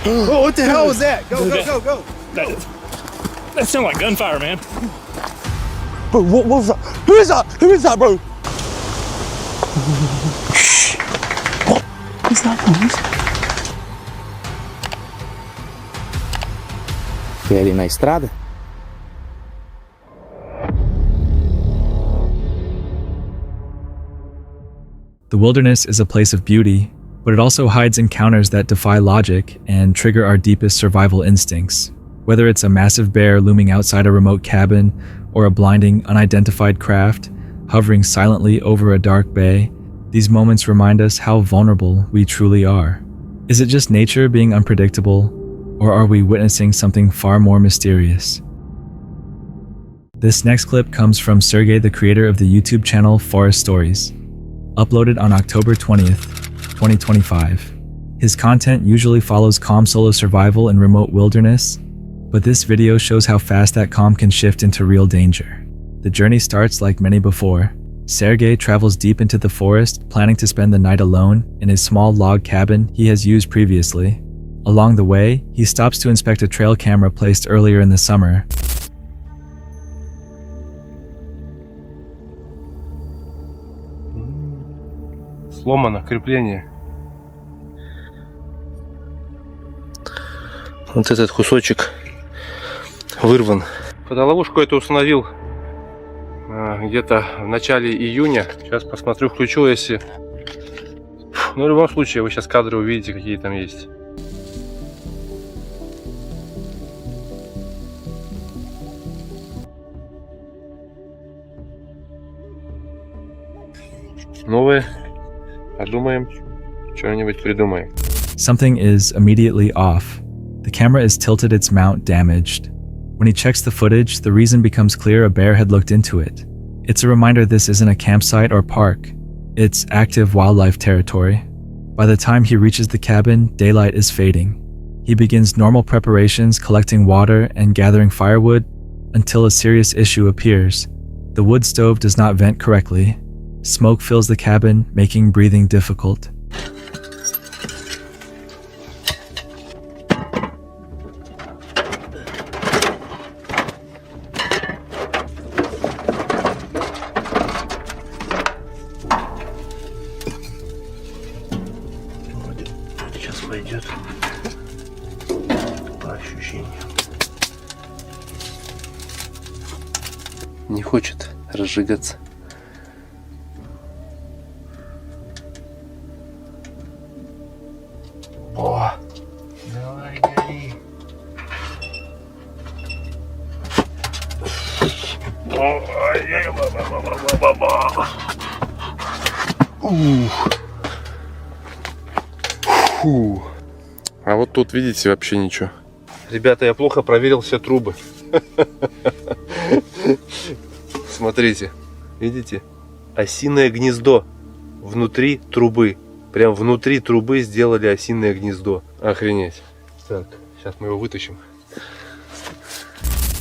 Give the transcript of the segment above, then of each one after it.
Oh, what the hell was that? Go, go, go, go. That sounded like gunfire, man. Bro, what was that? Who is that? Who is that, bro? What's that, Foi ali na estrada? The wilderness is a place of beauty, but it also hides encounters that defy logic and trigger our deepest survival instincts. Whether it's a massive bear looming outside a remote cabin or a blinding, unidentified craft hovering silently over a dark bay, these moments remind us how vulnerable we truly are. Is it just nature being unpredictable, or are we witnessing something far more mysterious? This next clip comes from Sergey, the creator of the YouTube channel Forest Stories, uploaded on October 20th, 2025. His content usually follows calm solo survival in remote wilderness, but this video shows how fast that calm can shift into real danger. The journey starts like many before. Sergey travels deep into the forest, planning to spend the night alone in his small log cabin he has used previously. Along the way, he stops to inspect a trail camera placed earlier in the summer. Сломано крепление. Вот этот кусочек вырван. Фотоловушку эту установил где-то в начале июня. Сейчас посмотрю, включу, если... Ну, в любом случае, вы сейчас кадры увидите, какие там есть. Новые. Подумаем, что-нибудь придумаем. Something is immediately off. The camera is tilted, its mount damaged. When he checks the footage, the reason becomes clear: a bear had looked into it. It's a reminder this isn't a campsite or park. It's active wildlife territory. By the time he reaches the cabin, daylight is fading. He begins normal preparations, collecting water and gathering firewood, until a serious issue appears. The wood stove does not vent correctly. Smoke fills the cabin, making breathing difficult. Сейчас пойдет по ощущениям. Не хочет разжигаться. О, давай, гори. Фу. А вот тут, видите, вообще ничего. Ребята, я плохо проверил все трубы. Смотрите, видите? Осиное гнездо внутри трубы. Прям внутри трубы сделали осиное гнездо. Охренеть. Так, сейчас мы его вытащим.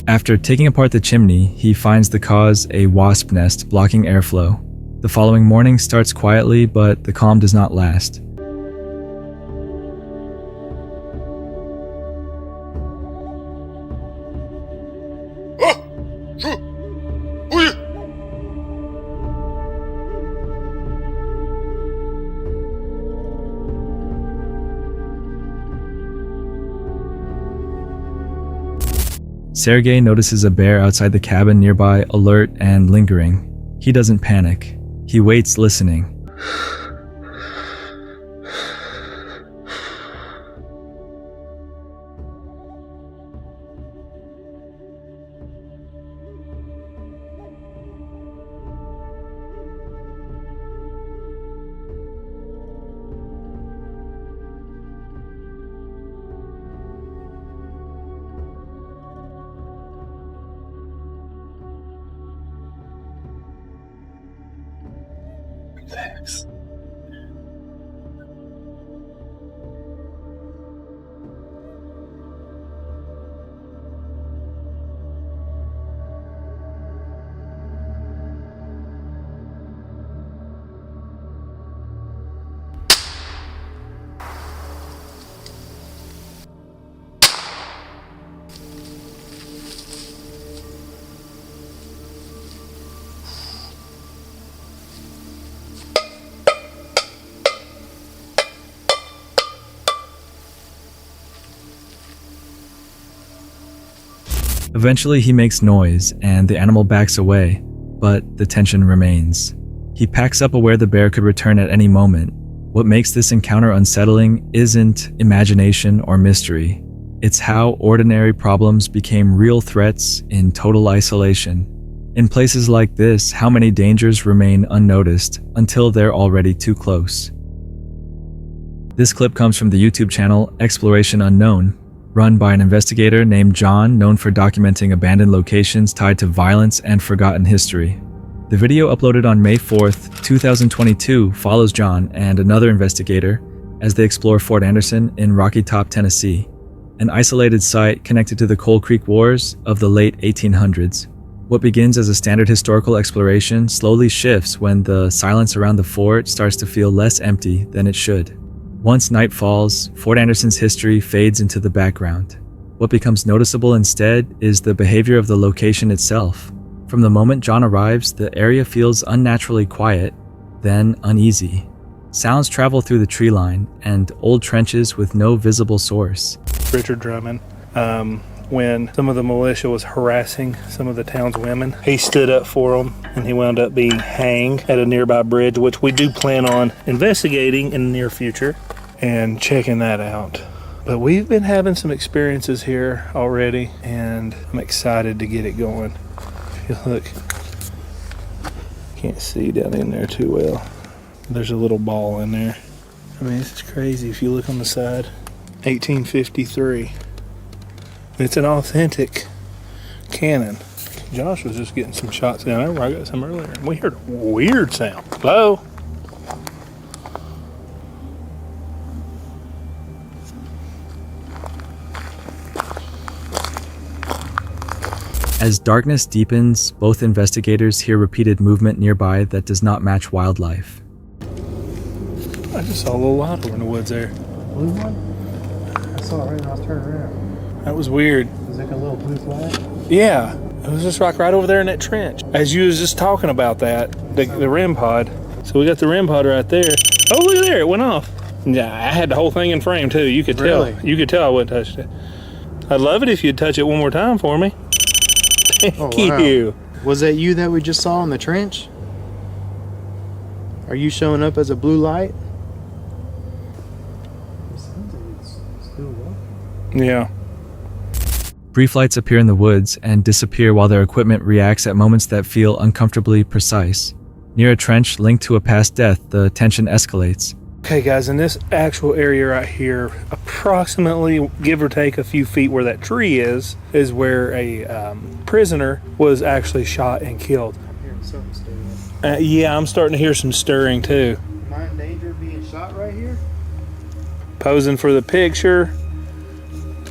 After taking apart the chimney, he finds the cause: a wasp nest blocking airflow. The following morning starts quietly, but the calm does not last. Sergey notices a bear outside the cabin nearby, alert and lingering. He doesn't panic. He waits, listening. Thanks. Eventually, he makes noise and the animal backs away, but the tension remains. He packs up aware the bear could return at any moment. What makes this encounter unsettling isn't imagination or mystery. It's how ordinary problems became real threats in total isolation. In places like this, how many dangers remain unnoticed until they're already too close. This clip comes from the YouTube channel Exploration Unknown, run by an investigator named John, known for documenting abandoned locations tied to violence and forgotten history. The video, uploaded on May 4th, 2022, follows John and another investigator as they explore Fort Anderson in Rocky Top, Tennessee, an isolated site connected to the Coal Creek Wars of the late 1800s. What begins as a standard historical exploration slowly shifts when the silence around the fort starts to feel less empty than it should. Once night falls, Fort Anderson's history fades into the background. What becomes noticeable instead is the behavior of the location itself. From the moment John arrives, the area feels unnaturally quiet, then uneasy. Sounds travel through the tree line and old trenches with no visible source. Richard Drummond, when some of the militia was harassing some of the town's women, he stood up for them and he wound up being hanged at a nearby bridge, which we do plan on investigating in the near future and checking that out. But we've been having some experiences here already and I'm excited to get it going. If you look, can't see down in there too well. There's a little ball in there. I mean, this is crazy. If you look on the side, 1853. It's an authentic cannon. Josh was just getting some shots down there where I got some earlier, and we heard a weird sound. Hello? As darkness deepens, both investigators hear repeated movement nearby that does not match wildlife. I just saw a little light over in the woods there. Blue one? I saw it right when I was turning around. That was weird. It was like a little blue flag. Yeah, it was just like right over there in that trench. As you was just talking about that, the REM pod. So we got the REM pod right there. Oh, look at there, it went off. Yeah, I had the whole thing in frame too. You could tell. Really? You could tell I wouldn't touch it. I'd love it if you'd touch it one more time for me. Thank you. Was that you that we just saw in the trench? Are you showing up as a blue light? Yeah. Brief lights appear in the woods and disappear while their equipment reacts at moments that feel uncomfortably precise. Near a trench linked to a past death, the tension escalates. Okay guys, in this actual area right here, approximately, give or take a few feet where that tree is where a prisoner was actually shot and killed. I'm hearing something stirring. Yeah, I'm starting to hear some stirring too. Am I in danger of being shot right here? Posing for the picture.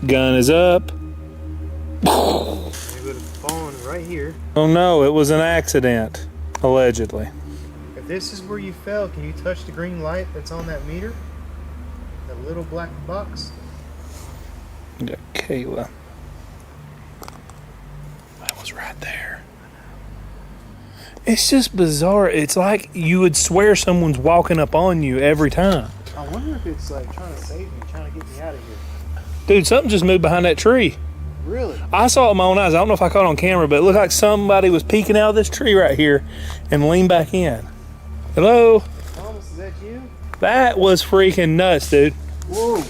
Gun is up. It would have fallen right here. Oh no, it was an accident, allegedly. If this is where you fell, can you touch the green light that's on that meter? That little black box? We got Kayla. That was right there. It's just bizarre. It's like you would swear someone's walking up on you every time. I wonder if it's like trying to save me, trying to get me out of here. Dude, something just moved behind that tree. Really? I saw it with my own eyes. I don't know if I caught it on camera, but it looked like somebody was peeking out of this tree right here and leaned back in. Hello? Thomas, is that you? That was freaking nuts, dude. Whoa.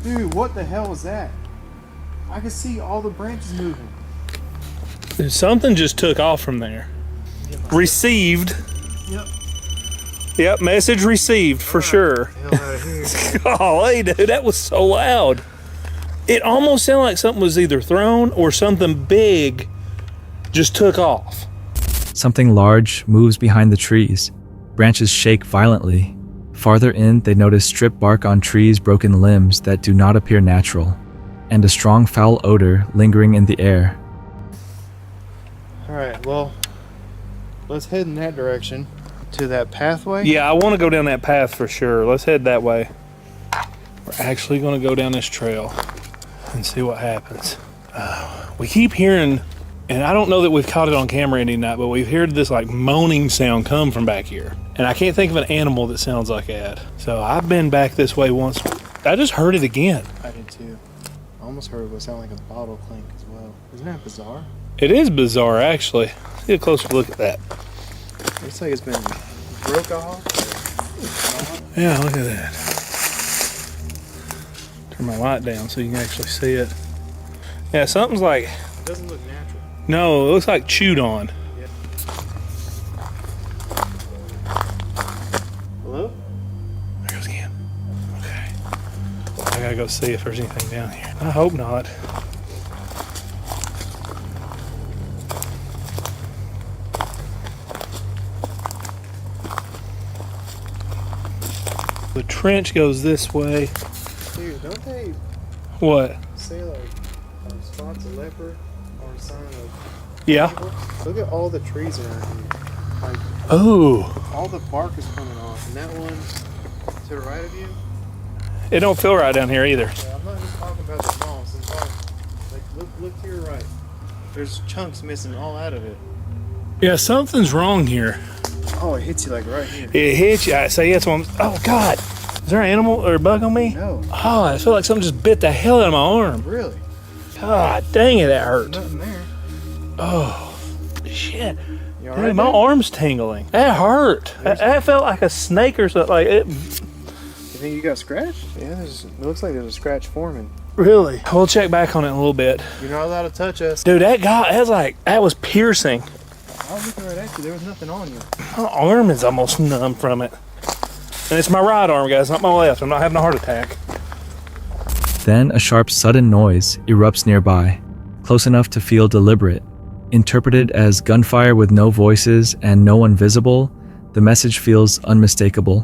Dude, what the hell was that? I could see all the branches moving. Dude, something just took off from there. Received. Yep. Yep, message received for sure. Hell out of here. Golly, dude, that was so loud. It almost sounded like something was either thrown or something big just took off. Something large moves behind the trees. Branches shake violently. Farther in, they notice stripped bark on trees, broken limbs that do not appear natural, and a strong foul odor lingering in the air. Alright, well, let's head in that direction. To that pathway? Yeah, I want to go down that path for sure. Let's head that way. We're actually going to go down this trail and see what happens. We keep hearing, and I don't know that we've caught it on camera any night, but we've heard this like moaning sound come from back here. And I can't think of an animal that sounds like that. So I've been back this way once. I just heard it again. I did too. I almost heard what sounded like a bottle clink as well. Isn't that bizarre? It is bizarre, actually. Get a closer look at that. Looks like it's been broke off. Yeah, look at that. Turn my light down so you can actually see it. Yeah, something's like... It doesn't look natural. No, it looks like chewed on. Yeah. Hello? There goes again. Okay. I gotta go see if there's anything down here. I hope not. The trench goes this way. Dude, don't they What? say like spots of leopard or a sign of Yeah. evil? Look at all the trees around here. Like Oh, all the bark is coming off, and that one to the right of you. it don't feel right down here either. Yeah, I'm not just talking about the moss. I'm talking, like look to your right. There's chunks missing all out of it. Yeah, something's wrong here. Oh, it hits you like right here. It hits you. I say, oh God, is there an animal or a bug on me? No, Oh, I feel like something just bit the hell out of my arm. really. God dang it, that hurt. Nothing there. Oh, shit. You Dude, alright? my arm's tingling. That hurt. That felt like a snake or something. Like it. You think you got scratched? Yeah, it looks like there's a scratch forming. Really? We'll check back on it in a little bit. You're not allowed to touch us. Dude, that was piercing. I was looking right at you. There was nothing on you. My arm is almost numb from it. And it's my right arm, guys, not my left. I'm not having a heart attack. Then a sharp, sudden noise erupts nearby, close enough to feel deliberate. Interpreted as gunfire with no voices and no one visible, the message feels unmistakable.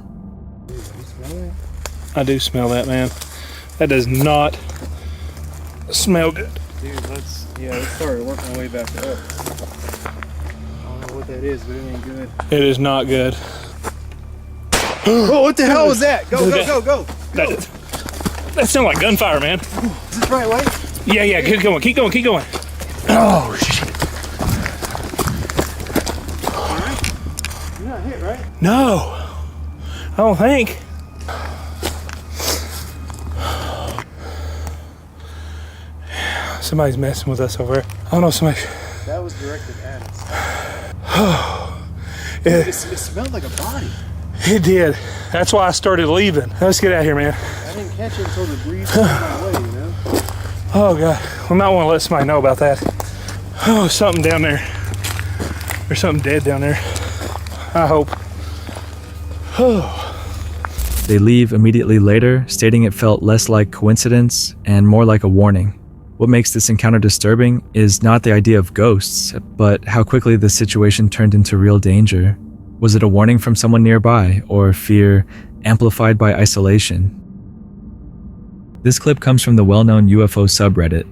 Dude, you smell that? I do smell that, man. That does not smell good. Dude, let's start working our way back up. I don't know what that is, but it ain't good. It is not good. Oh, what the hell was that? Go. That sounded like gunfire, man. Is this bright light? Yeah, keep going. Oh, shit. You're not hit, right? No, I don't think. Somebody's messing with us over there. I don't know, somebody. That was directed at us. It, It smelled like a body. it did. That's why I started leaving. Let's get out of here, man. I didn't catch it until the breeze came my way, you know? Oh, God. We might want to let somebody know about that. Oh, something down there. There's something dead down there. I hope. They leave immediately later, stating it felt less like coincidence and more like a warning. What makes this encounter disturbing is not the idea of ghosts, but how quickly the situation turned into real danger. Was it a warning from someone nearby, or fear amplified by isolation? This clip comes from the well-known UFO subreddit,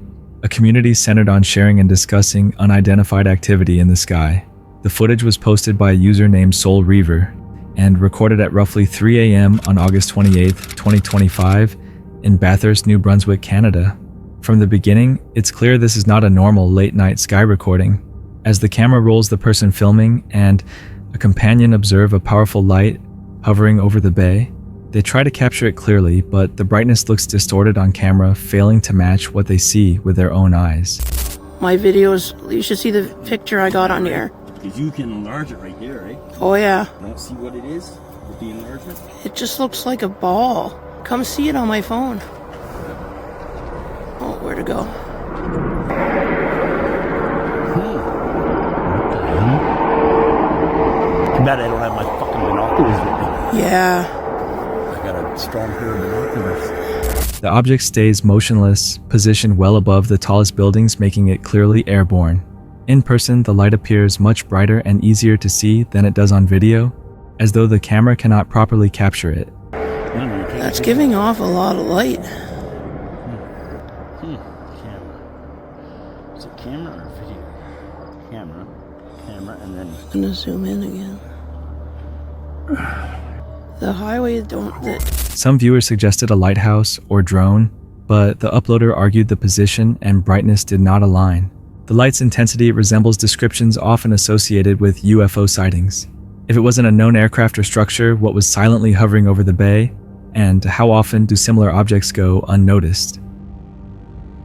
a community centered on sharing and discussing unidentified activity in the sky. The footage was posted by a user named Soul Reaver and recorded at roughly 3 a.m. on August 28, 2025, in Bathurst, New Brunswick, Canada. From the beginning, it's clear this is not a normal late-night sky recording. As the camera rolls the person filming and a companion observe a powerful light hovering over the bay, they try to capture it clearly, but the brightness looks distorted on camera, failing to match what they see with their own eyes. My videos, you should see the picture I got on here. Because you can enlarge it right there, right? Oh yeah, Don't see what it is with the enlargement? it just looks like a ball. Come see it on my phone. Oh, where to go? Too bad I don't have my fucking binoculars with me. Yeah, I got a strong pair of binoculars. The object stays motionless, positioned well above the tallest buildings, making it clearly airborne. In person, the light appears much brighter and easier to see than it does on video, as though the camera cannot properly capture it. that's giving off a lot of light. Camera. Is it camera or video? Camera, and then... I'm gonna zoom in again. The highway that Some viewers suggested a lighthouse or drone, but the uploader argued the position and brightness did not align. The light's intensity resembles descriptions often associated with UFO sightings. If it wasn't a known aircraft or structure, what was silently hovering over the bay? And how often do similar objects go unnoticed?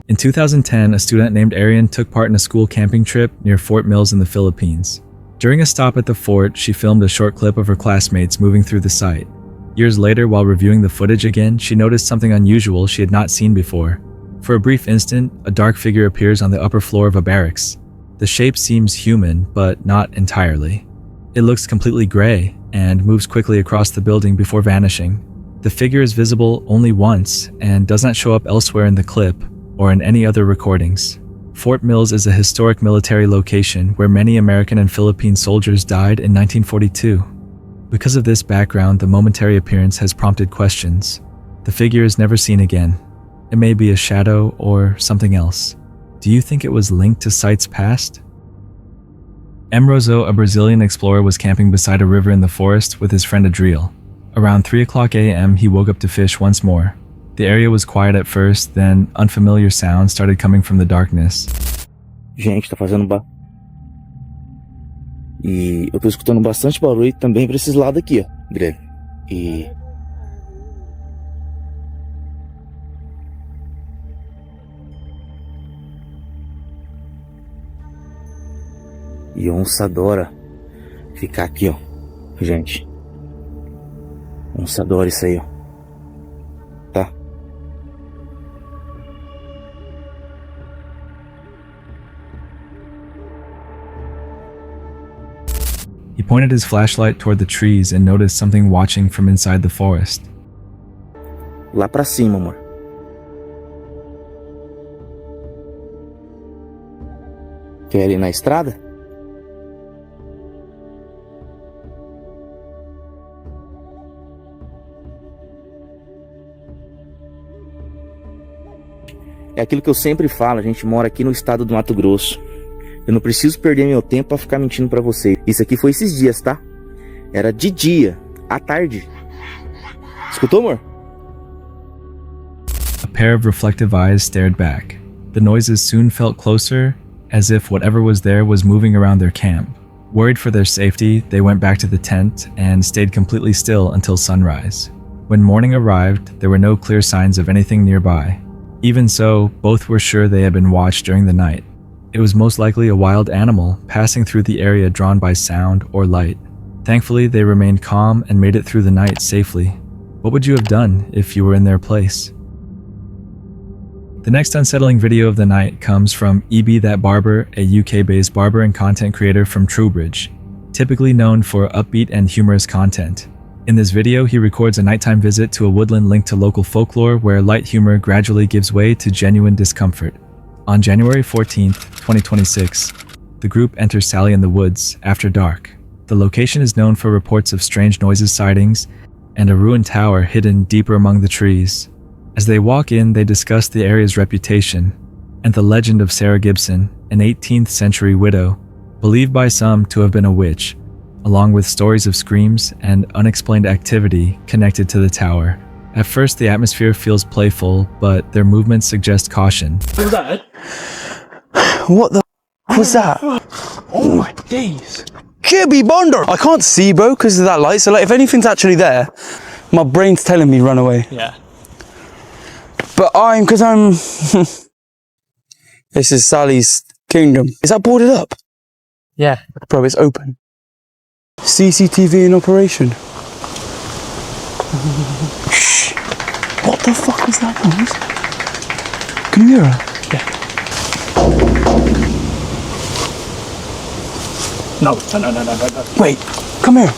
In 2010, a student named Arian took part in a school camping trip near Fort Mills in the Philippines. During a stop at the fort, she filmed a short clip of her classmates moving through the site. Years later, while reviewing the footage again, she noticed something unusual she had not seen before. For a brief instant, a dark figure appears on the upper floor of a barracks. The shape seems human, but not entirely. It looks completely gray and moves quickly across the building before vanishing. The figure is visible only once and does not show up elsewhere in the clip or in any other recordings. Fort Mills is a historic military location where many American and Philippine soldiers died in 1942. Because of this background, the momentary appearance has prompted questions. The figure is never seen again. It may be a shadow or something else. Do you think it was linked to sites past? M. Rozo, a Brazilian explorer, was camping beside a river in the forest with his friend Adriel. Around 3 o'clock a.m., he woke up to fish once more. The area was quiet at first, then unfamiliar sounds started coming from the darkness. Gente, tá fazendo E eu tô escutando bastante barulho também pra esses lados aqui, ó, Greg. E onça adora ficar aqui, ó. Gente. Onça adora isso aí, ó. Tá? He pointed his flashlight toward the trees and noticed something watching from inside the forest. Lá pra cima, amor. Quer ir na estrada? É aquilo que eu sempre falo, a gente mora aqui no estado do Mato Grosso. Eu não preciso perder meu tempo pra ficar mentindo pra vocês. Isso aqui foi esses dias, tá? Era de dia, à tarde. Escutou, amor? A pair of reflective eyes stared back. The noises soon felt closer, as if whatever was there was moving around their camp. Worried for their safety, they went back to the tent and stayed completely still until sunrise. When morning arrived, there were no clear signs of anything nearby. Even so, both were sure they had been watched during the night. It was most likely a wild animal passing through the area drawn by sound or light. Thankfully, they remained calm and made it through the night safely. What would you have done if you were in their place? The next unsettling video of the night comes from EB That Barber, a UK-based barber and content creator from Trowbridge, typically known for upbeat and humorous content. In this video, he records a nighttime visit to a woodland linked to local folklore where light humor gradually gives way to genuine discomfort. On January 14th, 2026, the group enters Sally in the Woods after dark. The location is known for reports of strange noises sightings and a ruined tower hidden deeper among the trees. As they walk in, they discuss the area's reputation and the legend of Sarah Gibson, an 18th century widow, believed by some to have been a witch, along with stories of screams and unexplained activity connected to the tower. At first, the atmosphere feels playful, but their movements suggest caution. What the was that? Oh my days. Jibby Bonder! I can't see, bro, because of that light. So, like, if anything's actually there, my brain's telling me run away. Yeah. But because I'm... This is Sally's kingdom. Is that boarded up? Yeah. Bro, it's open. CCTV in operation. Shh. What the fuck was that noise? Can you hear her? Yeah. No. Wait, come here.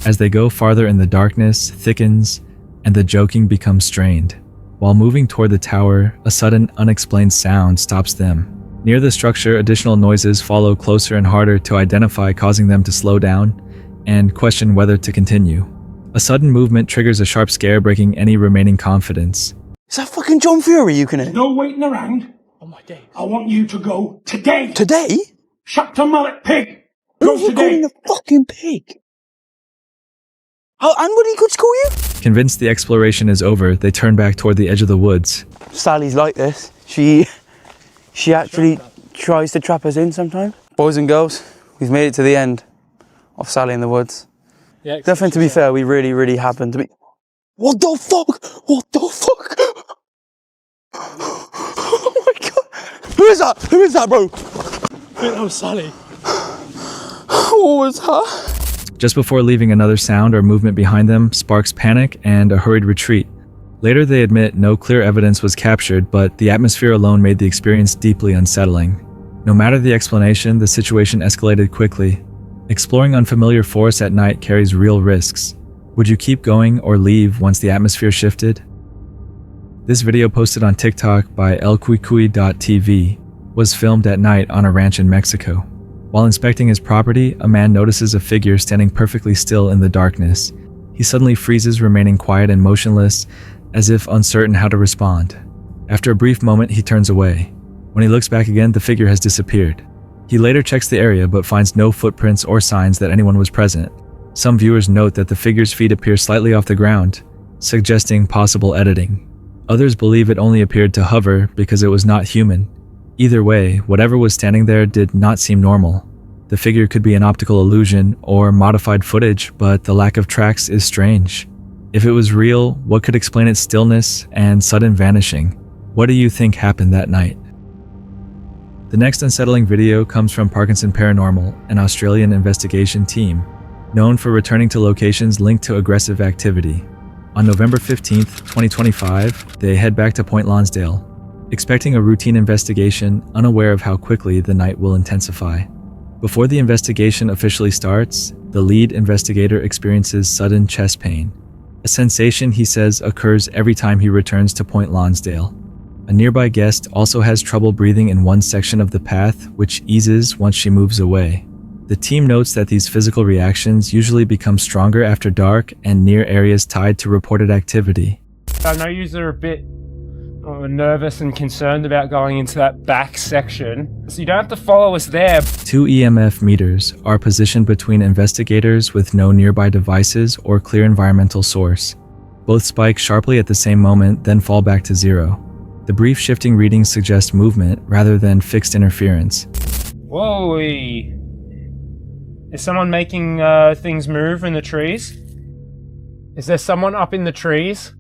As they go farther in, the darkness thickens and the joking becomes strained. While moving toward the tower, a sudden unexplained sound stops them. Near the structure, additional noises follow closer and harder to identify, causing them to slow down and question whether to continue. A sudden movement triggers a sharp scare, breaking any remaining confidence. Is that fucking John Fury you can hear? No waiting around. Oh my days. I want you to go today. Today? Shut the mullet, pig. Who's Go calling today. a fucking pig? Oh, and what did he call you? Convinced the exploration is over, they turn back toward the edge of the woods. Sally's like this. She actually tries to trap us in sometimes. Boys and girls, we've made it to the end of Sally in the Woods. Yeah. Definitely, to be fair, we really happened to be... What the fuck? What the fuck? Oh my Who is that? Who is that, bro? I think that was Sally. What was that? Just before leaving, another sound or movement behind them sparks panic and a hurried retreat. Later, they admit no clear evidence was captured, but the atmosphere alone made the experience deeply unsettling. No matter the explanation, the situation escalated quickly. Exploring unfamiliar forests at night carries real risks. Would you keep going or leave once the atmosphere shifted? This video, posted on TikTok by elcuicuy.tv, was filmed at night on a ranch in Mexico. While inspecting his property, a man notices a figure standing perfectly still in the darkness. He suddenly freezes, remaining quiet and motionless, as if uncertain how to respond. After a brief moment, he turns away. When he looks back again, the figure has disappeared. He later checks the area but finds no footprints or signs that anyone was present. Some viewers note that the figure's feet appear slightly off the ground, suggesting possible editing. Others believe it only appeared to hover because it was not human. Either way, whatever was standing there did not seem normal. The figure could be an optical illusion or modified footage, but the lack of tracks is strange. If it was real, what could explain its stillness and sudden vanishing? What do you think happened that night? The next unsettling video comes from Parkinson Paranormal, an Australian investigation team, known for returning to locations linked to aggressive activity. On November 15th, 2025, they head back to Point Lonsdale, expecting a routine investigation, unaware of how quickly the night will intensify. Before the investigation officially starts, the lead investigator experiences sudden chest pain, a sensation he says occurs every time he returns to Point Lonsdale. A nearby guest also has trouble breathing in one section of the path, which eases once she moves away. The team notes that these physical reactions usually become stronger after dark and near areas tied to reported activity. I know you're a bit nervous and concerned about going into that back section, so you don't have to follow us there. 2 EMF meters are positioned between investigators with no nearby devices or clear environmental source. Both spike sharply at the same moment, then fall back to zero. The brief shifting readings suggest movement rather than fixed interference. Whoa! Is someone making things move in the trees? Is there someone up in the trees?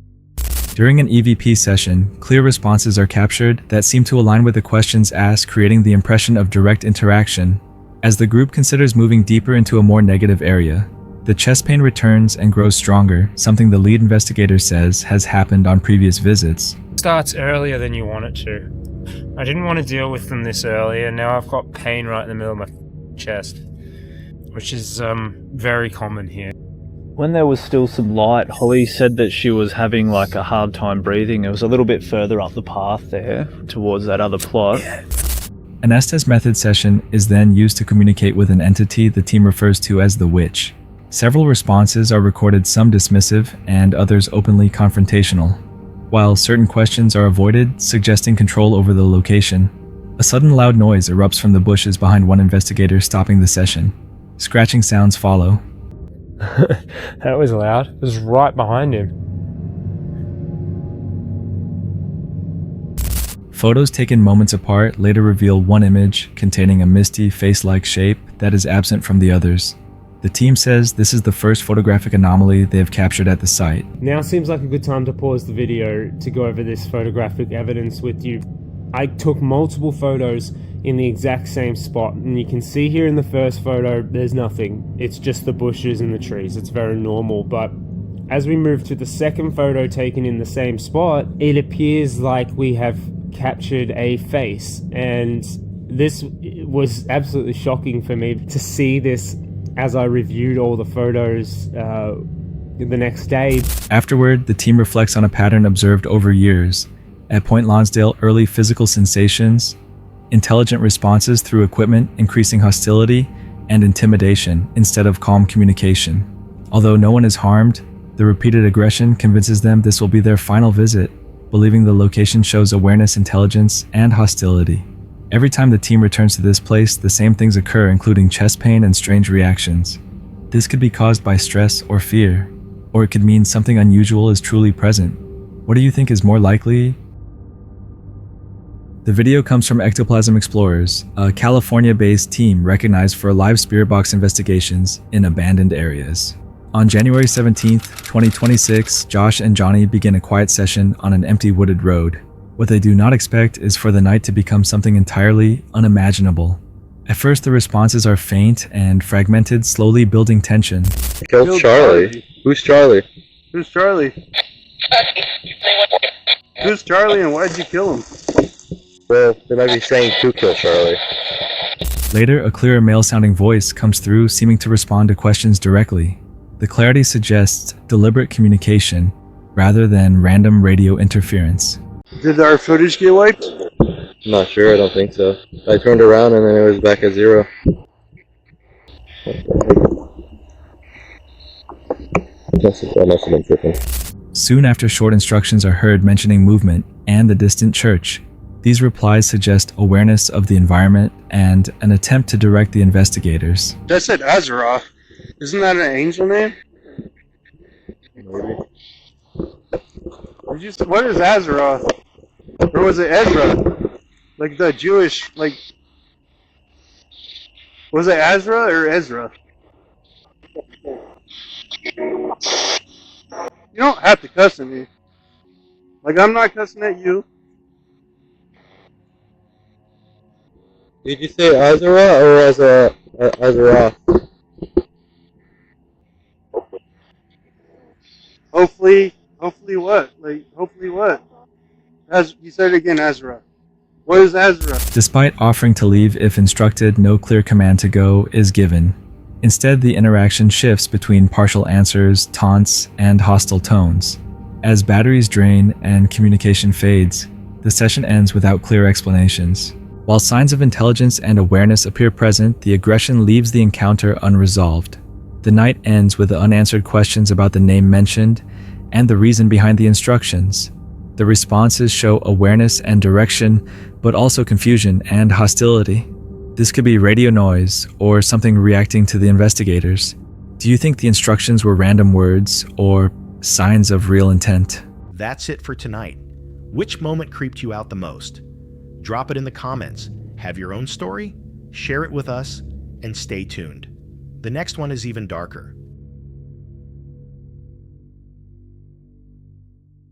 During an EVP session, clear responses are captured that seem to align with the questions asked, creating the impression of direct interaction. As the group considers moving deeper into a more negative area, the chest pain returns and grows stronger, something the lead investigator says has happened on previous visits. It starts earlier than you want it to. I didn't want to deal with them this early, and now I've got pain right in the middle of my chest, which is very common here. When there was still some light, Holly said that she was having like a hard time breathing. It was a little bit further up the path there towards that other plot. An Estes method session is then used to communicate with an entity the team refers to as the witch. Several responses are recorded, some dismissive and others openly confrontational, while certain questions are avoided, suggesting control over the location. A sudden loud noise erupts from the bushes behind one investigator, stopping the session. Scratching sounds follow. That was loud. It was right behind him. Photos taken moments apart later reveal one image containing a misty, face-like shape that is absent from the others. The team says this is the first photographic anomaly they have captured at the site. Now seems like a good time to pause the video to go over this photographic evidence with you. I took multiple photos in the exact same spot, and you can see here in the first photo there's nothing. It's just the bushes and the trees. It's very normal, but as we move to the second photo taken in the same spot, it appears like we have captured a face, and this was absolutely shocking for me to see this as I reviewed all the photos the next day. Afterward, the team reflects on a pattern observed over years. At Point Lonsdale, early physical sensations, intelligent responses through equipment, increasing hostility and intimidation instead of calm communication. Although no one is harmed, the repeated aggression convinces them this will be their final visit, believing the location shows awareness, intelligence, and hostility. Every time the team returns to this place, the same things occur, including chest pain and strange reactions. This could be caused by stress or fear, or it could mean something unusual is truly present. What do you think is more likely? The video comes from Ectoplasm Explorers, a California-based team recognized for live spirit box investigations in abandoned areas. On January 17th, 2026, Josh and Johnny begin a quiet session on an empty wooded road. What they do not expect is for the night to become something entirely unimaginable. At first, the responses are faint and fragmented, slowly building tension. Killed Charlie. Who's Charlie? Who's Charlie? Who's Charlie and why'd you kill him? Well, they might be saying to kill Charlie. Later, a clearer male-sounding voice comes through, seeming to respond to questions directly. The clarity suggests deliberate communication rather than random radio interference. Did our footage get wiped? I'm not sure, I don't think so. I turned around and then it was back at 0. I must have been tripping. Soon after, short instructions are heard mentioning movement and the distant church. These replies suggest awareness of the environment and an attempt to direct the investigators. That said Azeroth. Isn't that an angel name? Maybe. What is Azeroth? Or was it Ezra? Like the Jewish, like... Was it Azra or Ezra? You don't have to cuss at me. Like, I'm not cussing at you. Did you say Azara or Azara? Hopefully what? Like, hopefully what? As you said it again, Azra. What is Azra? Despite offering to leave if instructed, no clear command to go is given. Instead, the interaction shifts between partial answers, taunts, and hostile tones. As batteries drain and communication fades, the session ends without clear explanations. While signs of intelligence and awareness appear present, the aggression leaves the encounter unresolved. The night ends with the unanswered questions about the name mentioned and the reason behind the instructions. The responses show awareness and direction, but also confusion and hostility. This could be radio noise or something reacting to the investigators. Do you think the instructions were random words or signs of real intent? That's it for tonight. Which moment creeped you out the most? Drop it in the comments. Have your own story? Share it with us, and stay tuned. The next one is even darker.